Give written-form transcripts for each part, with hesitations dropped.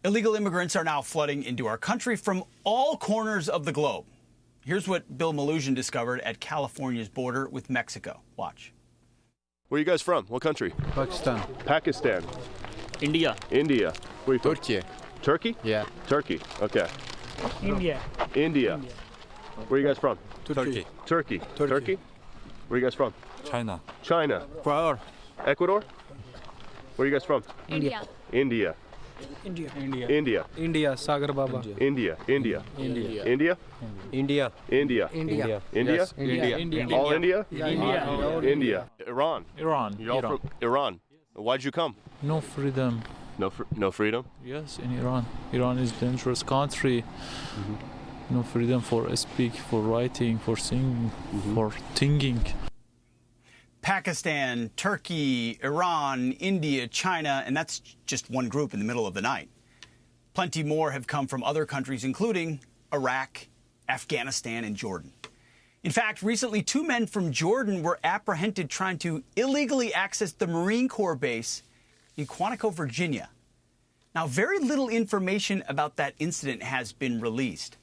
Illegal immigrants are now flooding into our country from all corners of the globe. Here's what Bill Malusian discovered at California's border with Mexico. Watch. Where are you guys from? What country? Pakistan. Pakistan. India. India. Where are you from? Turkey. Turkey? Yeah. Turkey. Okay. India. India. Where are you guys from? Turkey. Turkey. Turkey? Where are you guys from? China. China. Ecuador. Ecuador? Where are you guys from? India. India. India. India. India, Sagar Baba. India. India. India. India? India. India. India. India? Yes. India. All India? India. India. Iran. Iran. You're all from Iran. Why'd you come? No freedom. No freedom? Yes, in Iran. Iran is a dangerous country. No freedom for speak, for writing, for singing, for thinking. Pakistan, Turkey, Iran, India, China, and that's just one group in the middle of the night. Plenty more have come from other countries, including Iraq, Afghanistan, and Jordan. In fact, recently 2 men from Jordan were apprehended trying to illegally access the Marine Corps base in Quantico, Virginia. Now, very little information about that incident has been released.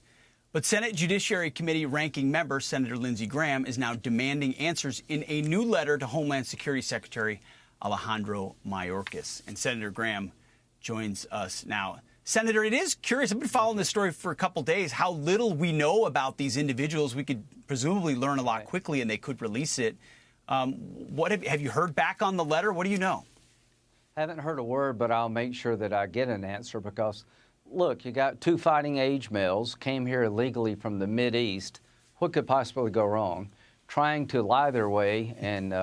But Senate Judiciary Committee ranking member Senator Lindsey Graham is now demanding answers in a new letter to Homeland Security Secretary Alejandro Mayorkas. And Senator Graham joins us now. Senator, it is curious. I've been following this story for a couple days. How little we know about these individuals. We could presumably learn a lot quickly, and they could release it. What have you heard back on the letter? What do you know? Haven't heard a word, but I'll make sure that I get an answer because, look, you got 2 fighting age males, came here illegally from the Mideast. What could possibly go wrong? Trying to lie their way and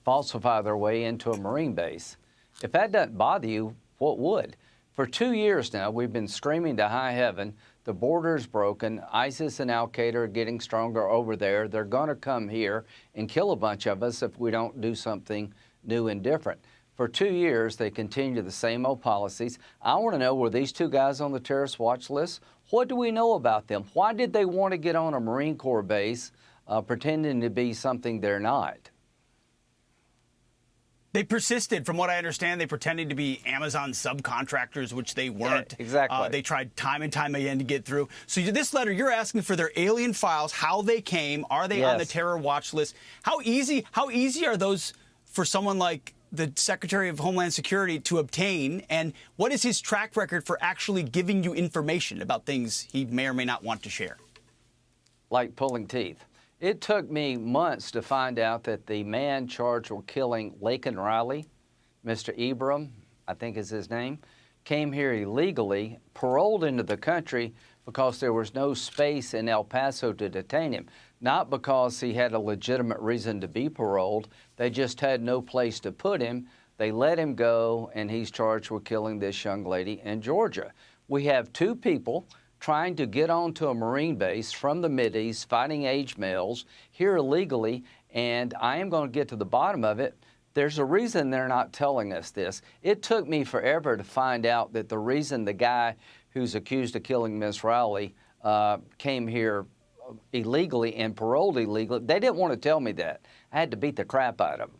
falsify their way into a Marine base. If that doesn't bother you, what would? For 2 years now, we've been screaming to high heaven, the border's broken, ISIS and Al-Qaeda are getting stronger over there. They're going to come here and kill a bunch of us if we don't do something new and different. For 2 years, they continue the same old policies. I want to know, were these 2 guys on the terrorist watch list? What do we know about them? Why did they want to get on a Marine Corps base pretending to be something they're not? They persisted. From what I understand, they pretended to be Amazon subcontractors, which they weren't. Yeah, exactly. They tried time and time again to get through. So this letter, you're asking for their alien files, how they came, are they on the terror watch list? How easy are those for someone like the Secretary of Homeland Security to obtain? And what is his track record for actually giving you information about things he may or may not want to share? Like pulling teeth. It took me months to find out that the man charged with killing Laken Riley, Mr. Ibram, I think is his name, came here illegally, paroled into the country because there was no space in El Paso to detain him. Not because he had a legitimate reason to be paroled. They just had no place to put him. They let him go, and he's charged with killing this young lady in Georgia. We have 2 people trying to get onto a Marine base from the Mideast, fighting age males, here illegally, and I am going to get to the bottom of it. There's a reason they're not telling us this. It took me forever to find out that the reason the guy who's accused of killing Miss Rowley came here illegally and paroled illegally, they didn't want to tell me that. I had to beat the crap out of them.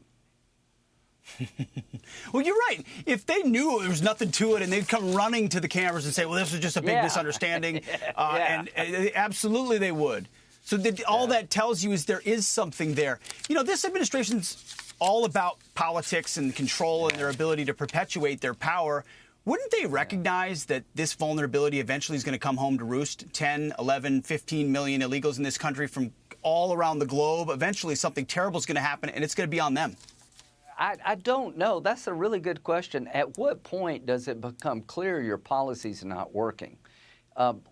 Well, you're right. If they knew there was nothing to it and they'd come running to the cameras and say, well, this was just a big misunderstanding, and absolutely they would. So all that tells you is there is something there. You know, this administration's all about politics and control and their ability to perpetuate their power. Wouldn't they recognize that this vulnerability eventually is going to come home to roost? 10, 11, 15 million illegals in this country from all around the globe. Eventually something terrible is going to happen, and it's going to be on them. I don't know. That's a really good question. At what point does it become clear your policies are not working?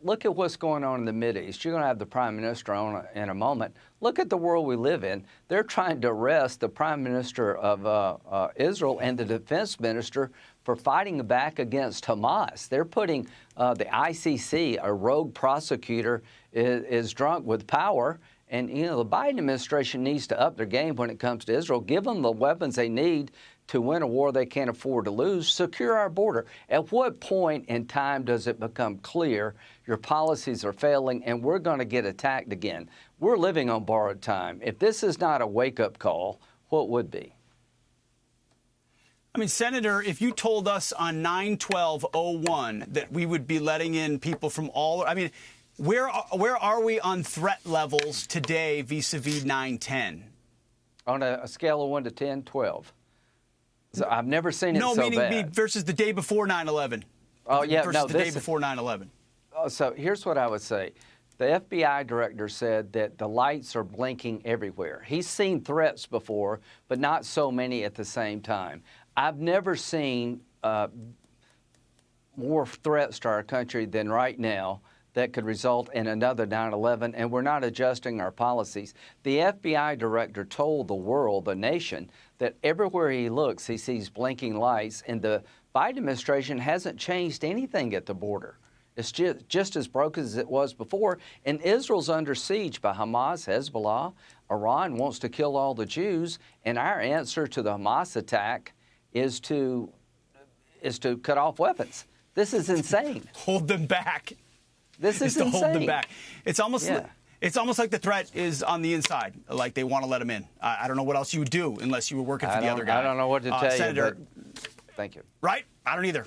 Look at what's going on in the Mideast. You're going to have the Prime Minister on in a moment. Look at the world we live in. They're trying to arrest the Prime Minister of Israel and the Defense Minister for fighting back against Hamas. They're putting the ICC, a rogue prosecutor, is drunk with power. And, you know, the Biden administration needs to up their game when it comes to Israel, give them the weapons they need to win a war they can't afford to lose, secure our border. At what point in time does it become clear your policies are failing and we're going to get attacked again? We're living on borrowed time. If this is not a wake-up call, what would be? I mean, Senator, if you told us on 9/12/01 that we would be letting in people from all, I mean, where are we on threat levels today vis-a-vis 9/10? On a scale of 1 to 10, 12. So I've never seen it No, so meaning bad. versus the day before 9/11. Oh, yeah, versus no, the day this- before 9/11. So here's what I would say. The FBI director said that the lights are blinking everywhere. He's seen threats before, but not so many at the same time. I've never seen more threats to our country than right now that could result in another 9/11, and we're not adjusting our policies. The FBI director told the world, the nation, that everywhere he looks, he sees blinking lights, and the Biden administration hasn't changed anything at the border. It's just as broken as it was before, and Israel's under siege by Hamas, Hezbollah. Iran wants to kill all the Jews, and our answer to the Hamas attack is to cut off weapons. This is insane. Hold them back. This is to insane. hold them back. It's almost Yeah. it's almost like the threat is on the inside, like they want to let them in. I don't know what else you would do unless you were working for the other guy. I don't know what to tell Senator, you, but thank you. Right? I don't either.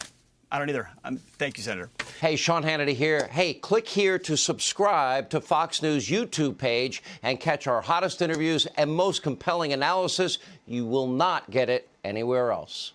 Thank you, Senator. Hey, Sean Hannity here. Hey, click here to subscribe to Fox News YouTube page and catch our hottest interviews and most compelling analysis. You will not get it anywhere else.